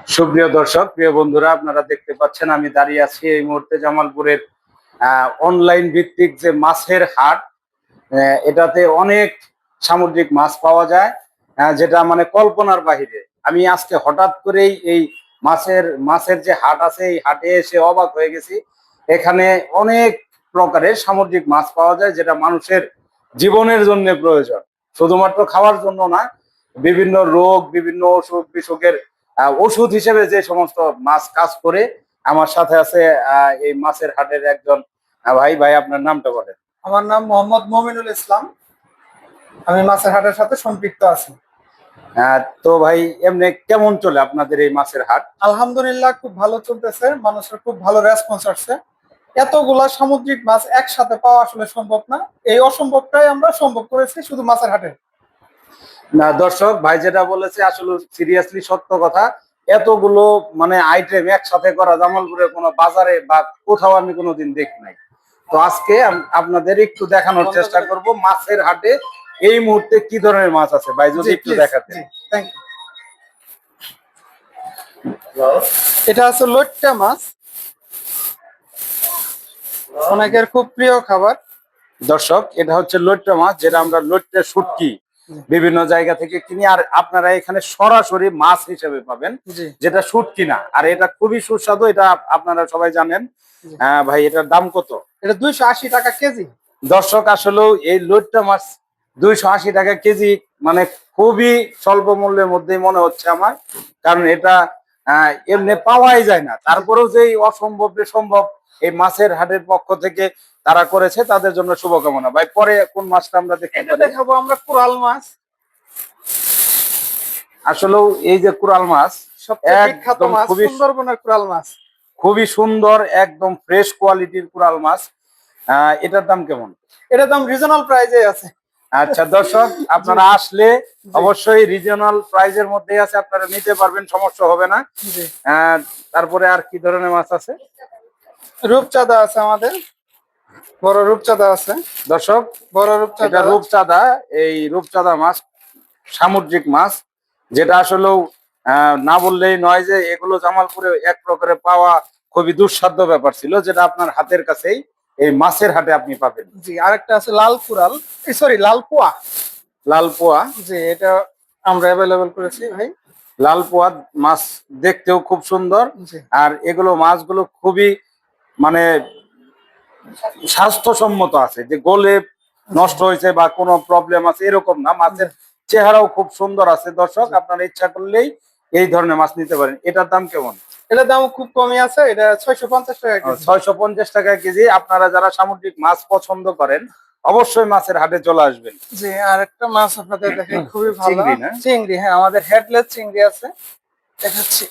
সুপ্রিয় দর্শক, প্রিয় বন্ধুরা, আপনারা দেখতে পাচ্ছেন আমি দাঁড়িয়ে আছি এই মুহূর্তে জামালপুরের অনলাইন ভিত্তিক যে মাছের হাট। এটাতে অনেক সামুদ্রিক মাছ পাওয়া যায়, যেটা মানে কল্পনার বাহিরে। আমি আজকে হঠাৎ করেই এই মাছের যে হাট আছে এই হাটে এসে অবাক হয়ে গেছি। এখানে অনেক প্রকারের সামুদ্রিক মাছ পাওয়া যায়, যেটা মানুষের জীবনের জন্য প্রয়োজন, শুধুমাত্র খাওয়ার জন্য না। বিভিন্ন রোগ, বিভিন্ন অসুখ বিসুখের ওষুধ হিসেবে যে সমস্ত মাছ কাজ করে। আমার সাথে আছে এই মাছের হাটের একজন ভাই। ভাই, আপনার নামটা বলেন। আমার নাম মোহাম্মদ মমিনুল ইসলাম। আমি মাছের হাটের সাথে সম্পৃক্ত আছি। তো ভাই, এমনি কেমন চলে আপনাদের এই মাছের হাট? আলহামদুলিল্লাহ, খুব ভালো চলতেছে। মানুষের খুব ভালো রেসপন্স আসছে। এতগুলা সামুদ্রিক মাছ একসাথে পাওয়া আসলে সম্ভব না। এই অসম্ভবটাই আমরা সম্ভব করেছি শুধু মাছের হাটে। না দর্শক, ভাই যেটা বলেছে আসলে সিরিয়াসলি সত্য কথা। এতগুলো মানে আইটেম একসাথে করা জামালপুরের কোনো বাজারে বা কোথাও আমি কোনোদিন দেখি নাই। তো আজকে আপনাদের একটু দেখানোর চেষ্টা করব মাছের হাটে এই মুহূর্তে কি ধরনের মাছ আছে। ভাই, যদি একটু দেখাতে। এটা আছে লইট্টা মাছ, অনেকের খুব প্রিয় খাবার। দর্শক, এটা হচ্ছে লইট্টা মাছ, যেটা আমরা লইট্টা শুটকি বিভিন্ন জায়গা থেকে কিনি, আর আপনারা এখানে সরাসরি মাছ হিসেবে পাবেন, যেটা শুটকি না। আর এটা খুবই সুস্বাদু, এটা আপনারা সবাই জানেন। ভাই, এটার দাম কত? এটা 280 টাকা কেজি। দর্শক, আসলে এই লইট্টা মাছ 280 টাকা কেজি মানে খুবই স্বল্প মূল্যের মধ্যেই মনে হচ্ছে আমার, কারণ এটা এমনি পাওয়াই যায় না। তারপরেও যে অসম্ভব সম্ভব এই মাছের হাটের পক্ষ থেকে তারা করেছে, তাদের জন্য শুভকামনা। ভাই, পরে কোন মাছটা আমরা দেখাবো? আমরা কোরাল মাছ। আসলেও এই যে কোরাল মাছ, সবচেয়ে বিখ্যাত মাছ, সুন্দরবনের কোরাল মাছ। খুবই সুন্দর, একদম ফ্রেশ কোয়ালিটির কোরাল মাছ। এটার দাম কেমন? এটার দাম রিজনাল প্রাইজে আছে। আচ্ছা দর্শক, আপনারা আসলে অবশ্যই রিজিওনাল প্রাইজের মধ্যে আছে, আপনারা নিতে পারবেন, সমস্যা হবে না। তারপরে আর কি ধরনের মাছ আছে? রূপচাঁদা আছে, আমাদের বড় রূপচাঁদা আছে। দর্শক, বড় রূপচাঁদা, রূপচাঁদা, এই রূপচাঁদা মাছ সামুদ্রিক মাছ, যেটা আসলেও না বললেই নয় যে এগুলো জামালপুরে এক প্রকারে পাওয়া খুবই দুঃসাধ্য ব্যাপার ছিল, যেটা আপনার হাতের কাছেই এই মাছের হাটে আপনি পাবেন। জি, আরেকটা আছে লাল কুরাল, সরি লাল পোয়া। লাল পোয়া, জি, এটা আমরা অ্যাভেলেবল করেছি ভাই। লাল পোয়া মাছ দেখতেও খুব সুন্দর, আর এগুলো মাছগুলো খুবই মানে স্বাস্থ্যসম্মত আছে, যে গলে নষ্ট হয়েছে বা কোনো প্রবলেম আছে এরকম না। মাছের চেহারাও খুব সুন্দর আছে। দর্শক, আপনারা ইচ্ছা করলেই এই ধরনের মাছ নিতে পারেন। এটার দাম কেমন? এটার দাম খুব কমই আছে, এটা 650 টাকা কেজি। 650 টাকা কেজি। আপনারা যারা সামুদ্রিক মাছ পছন্দ করেন অবশ্যই মাছের হাটে চলে আসবেন। জি, আর একটা মাছ আপনাদের দেখেন, খুবই ভালো চিংড়ি। হ্যাঁ, আমাদের হেডলেস চিংড়ি আছে, দেখাচ্ছি।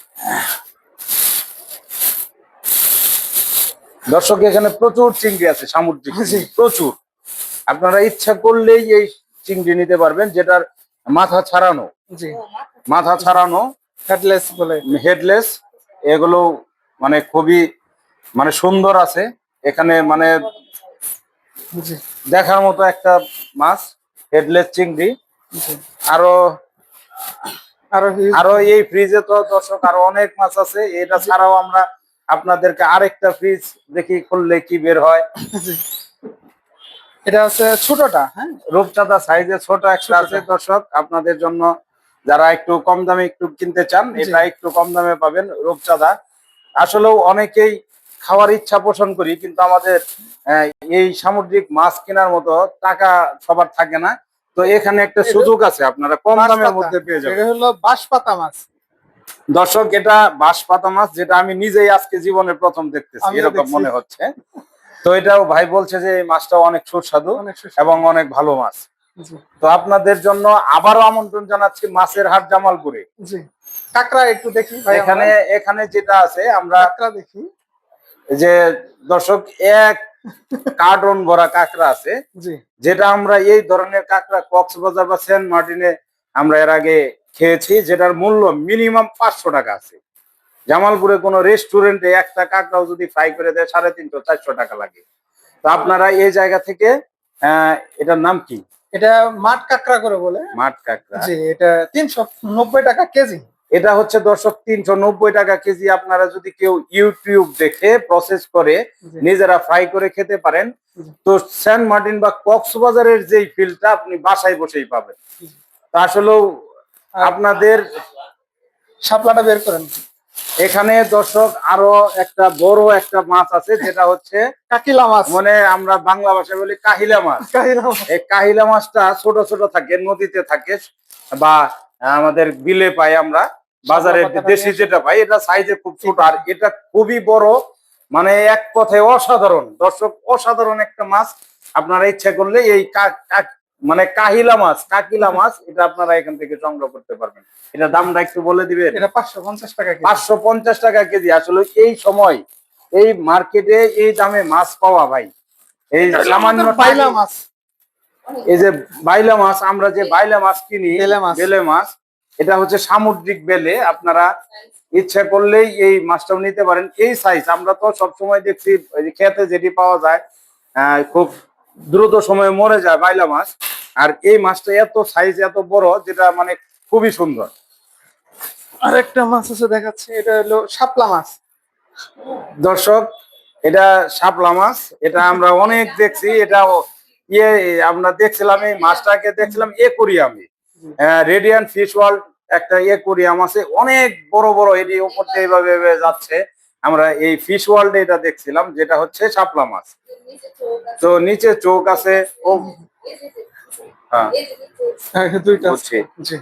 দর্শক, এখানে প্রচুর চিংড়ি আছে, সামুদ্রিক প্রচুর। আপনারা ইচ্ছা করলেই এই চিংড়ি নিতে পারবেন, যেটার মাথা ছাড়ানো। জি, মাথা ছাড়ানো, হেডলেস বলে। হেডলেস, এগুলো মানে খুবই মানে সুন্দর আছে। এখানে মানে দেখার মতো একটা মাছ, হেডলেস চিংড়ি। আরো আরো এই ফ্রিজে তো দর্শক আরো অনেক মাছ আছে। এটা ছাড়াও আমরা আপনাদেরকে আরেকটা ফ্রিজ দেখি খুললে কি বের হয়। এটা হচ্ছে ছোটটা, হ্যাঁ, রূপচাঁদা সাইজে ছোট একটা আছে। দর্শক, আপনাদের জন্য যারা একটু কম দামে একটু কিনতে চান, এটা একটু কম দামে পাবেন রূপচাঁদা। আসলেও অনেকেই খাওয়ার ইচ্ছা পোষণ করি, কিন্তু আমাদের এই সামুদ্রিক মাছ কেনার মতো টাকা সবার থাকে না। তো এখানে একটা সুযোগ আছে, আপনারা কম দামের মধ্যে পেয়ে যাবেন। এটা হলো বাঁশপাতা মাছ। দর্শক, এটা বাঁশপাতা মাছ, যেটা আমি নিজেই আজকে জীবনে প্রথম দেখতেছি, এরকম মনে হচ্ছে। তো এটাও ভাই বলছে যে এই মাছটাও অনেক সুস্বাদু এবং অনেক ভালো মাছ। তো আপনাদের জন্য আবারও আমন্ত্রণ জানাচ্ছি মাছের হাট জামালপুরে। কাঁকড়া একটু দেখি ভাই। এখানে যেটা আছে, আমরা কাঁকড়া দেখি যে দর্শক, এক কার্টন ভরা কাঁকড়া আছে, যেটা আমরা এই ধরনের কাঁকড়া কক্সবাজার বা সেন্ট মার্টিনে আমরা এর আগে খেয়েছি, যেটার মূল্য মিনিমাম 500 টাকা আছে। জামালপুরে কোনো রেস্টুরেন্টে একটা কাঁকড়াও যদি ফ্রাই করে দেয় 350-400 টাকা লাগে। তো আপনারা এই জায়গা থেকে এটার নাম কি? এটা মাঠ কাঁকড়া করে বলে। মাঠ কাঁকড়া। জি, এটা 390 টাকা কেজি। এটা হচ্ছে দর্শক 390 টাকা কেজি। আপনারা যদি কেউ ইউটিউব দেখে প্রসেস করে জি। নিজেরা ফ্রাই করে খেতে পারেন, জি। তো সেন্ট মার্টিন বা কক্সবাজারের যেই ফিলটা আপনি বাসায় বসেই পাবেন। জি। তা আসলেও আর আপনাদের শাপলাটা বের করেন। এখানে দর্শক আরো একটা বড় একটা মাছ আছে, যেটা হচ্ছে কাকিলা মাছ। মানে আমরা বাংলা ভাষায় বলি কাহিলা মাছ। কাকিলা মাছ। এই কাহিলা মাছটা ছোট ছোট থাকে, নদীতে থাকে বা আমাদের বিলে পাই আমরা, বাজারে দেশি যেটা পাই এটা সাইজে খুব ছোট, আর এটা খুবই বড়, মানে এক কথায় অসাধারণ দর্শক, অসাধারণ একটা মাছ। আপনারা ইচ্ছা করলে এই মানে কাহিলা মাছ, কাকিলা মাছ, এটা আপনারা এখান থেকে সংগ্রহ করতে পারবেন। এটা দামটা একটু বলে দিবেন? এটা 550 টাকা কেজি। 550 টাকা কেজি। আসলে এই সময় এই মার্কেটে এই দামে মাছ পাওয়া ভাই, এই সামান্য বাইলা মাছ। এই যে বাইলা মাছ, আমরা যে বাইলা মাছ কিনি, বেলে মাছ। বেলে মাছ, এটা হচ্ছে সামুদ্রিক বেলে। আপনারা ইচ্ছা করলেই এই মাছটাও নিতে পারেন। এই সাইজ আমরা তো সবসময় দেখছি খেতে যেটি পাওয়া যায় খুব দ্রুত সময়ে মরে যায় বাইলা মাছ, আর এই মাছটা এত সাইজ এত বড়, যেটা মানে খুবই সুন্দর। আরেকটা মাছ আছে দেখাচ্ছি, এটা হলো শাপলা মাছ। দর্শক এটা শাপলা মাছ, এটা আমরা অনেক দেখছি। এটা ইয়ে আমরা দেখছিলাম, এই মাছটাকে দেখছিলাম একুরিয়ামে, রেডিয়ান্ট ফিশ ওয়ার্ল্ড একটা একুরিয়াম আছে, অনেক বড় বড়, এটি উপর দিয়ে এইভাবে এভাবে যাচ্ছে। আমরা এই ফিশ ওয়ার্ল্ডে এটা দেখছিলাম, যেটা হচ্ছে শাপলা মাছ। তো নিচে চোখ আছে। ও হ্যাঁ, দুইটা বুঝছি। জি।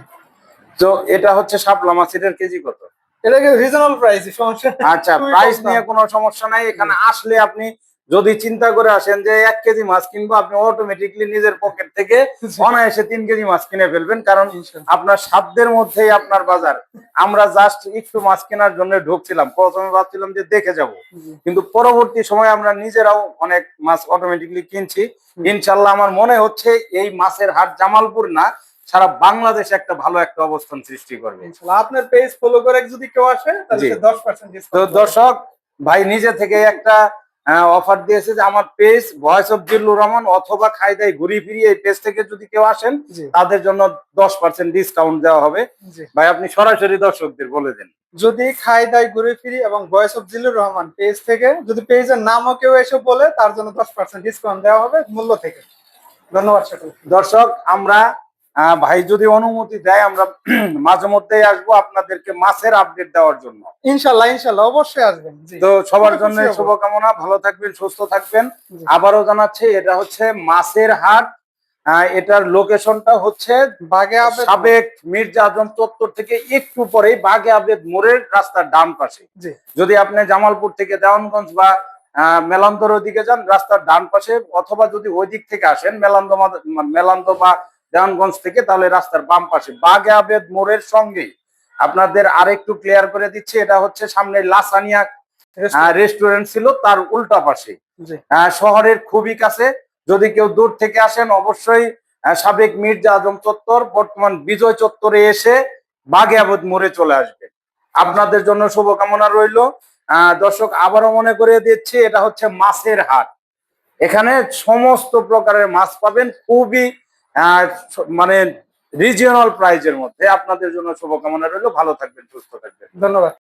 তো এটা হচ্ছে শাপলা মাছ, এটার কেজি কত? এটাকে রিজনেবল প্রাইস, সমস্যা নেই। আচ্ছা, খুবই প্রাইস কম নিয়ে দাম। কোনো সমস্যা নাই। এখানে আসলে আপনি যদি চিন্তা করে আসেন যে 1 কেজি মাছ কিনবো, আপনি অটোমেটিকলি নিজের পকেট থেকে জি। অনায়াসে 3 কেজি মাছ কিনে ফেলবেন, কারণ ইনশাআল্লাহ। আপনার সাধ্যের মধ্যেই আপনার বাজার। আমরা জাস্ট একটু মাছ কেনার জন্য ঢুকছিলাম, প্রথমে ভাবছিলাম যে দেখে যাব, জি। কিন্তু পরবর্তী সময় আমরা নিজেরাও অনেক মাছ অটোমেটিকলি কিনছি। ইনশাল্লাহ আমার মনে হচ্ছে এই মাছের হাট জামালপুর না, সারা বাংলাদেশে একটা ভালো একটা অবস্থান সৃষ্টি করবে। ইনশাআল্লাহ আপনার পেজ ফলো করে যদি কেউ আসে তাহলে জি। সে 10% তো ডিসকাউন্ট। দর্শক ভাই নিজে থেকে একটা অফার দিয়েছে যে আমার page voice of Zillur Rahman অথবা খাইদাই ঘুরি ফিরি, এই পেজ থেকে যদি কেউ আসেন জি। তাদের জন্য 10% ডিসকাউন্ট দেওয়া হবে। জি। ভাই আপনি সরাসরি দর্শকদের বলে দেন। যদি খাই দাই ঘুরে ফিরি এবং voice of Zillur Rahman page থেকে যদি পেজের নামও কেউ এসে বলে, তার জন্য 10% ডিসকাউন্ট দেওয়া হবে মূল্য থেকে। ধন্যবাদ সকলকে। দর্শক আমরা ভাই যদি অনুমতি দেয়, আমরা মাঝে মধ্যেই আসবো আপনাদেরকে মাছের আপডেট দেওয়ার জন্য। ইনশাআল্লাহ, ইনশাআল্লাহ অবশ্যই আসবেন। জি। তো সবার খুবই জন্য খুশি হব। শুভকামনা, ভালো থাকবেন, সুস্থ থাকবেন। জি। আবারও জানাচ্ছি এটা হচ্ছে মাছের হাট। এটার লোকেশনটা হচ্ছে বাগে আবেদ সাবেক মির্জা আজম চত্বর থেকে একটু পরেই বাগে আবেদ মোড়ের রাস্তার ডান পাশে। জি। যদি আপনি জামালপুর থেকে দেওয়ানগঞ্জ বা মেলান্দর ওদিকে যান, রাস্তার ডান পাশে, অথবা যদি ওই দিক থেকে আসেন মেলান্দ বা দেওয়ানগঞ্জ থেকে, তাহলে রাস্তার বাম পাশে বাগে আবেদ মোড়ের সঙ্গেই। আপনাদের আরেকটু ক্লিয়ার করে দিচ্ছি, এটা হচ্ছে সামনে লাসানিয়া রেস্টুরেন্ট ছিল, তার উল্টা পাশে, জি। শহরের খুবই কাছে। যদি কেউ দূর থেকে আসেন, অবশ্যই সাবেক মির্জা আজম চত্বর বর্তমান বিজয় চত্বরে এসে বাগে আবেদ মোড়ে চলে আসবে। আপনাদের জন্য শুভকামনা রইল। দর্শক আবারও মনে করিয়ে দিচ্ছি, এটা হচ্ছে মাছের হাট। এখানে সমস্ত প্রকারের মাছ পাবেন, খুবই মানে রিজিওনাল প্রাইজের মধ্যে। আপনাদের জন্য শুভকামনা রইল, ভালো থাকবেন, সুস্থ থাকবেন। ধন্যবাদ।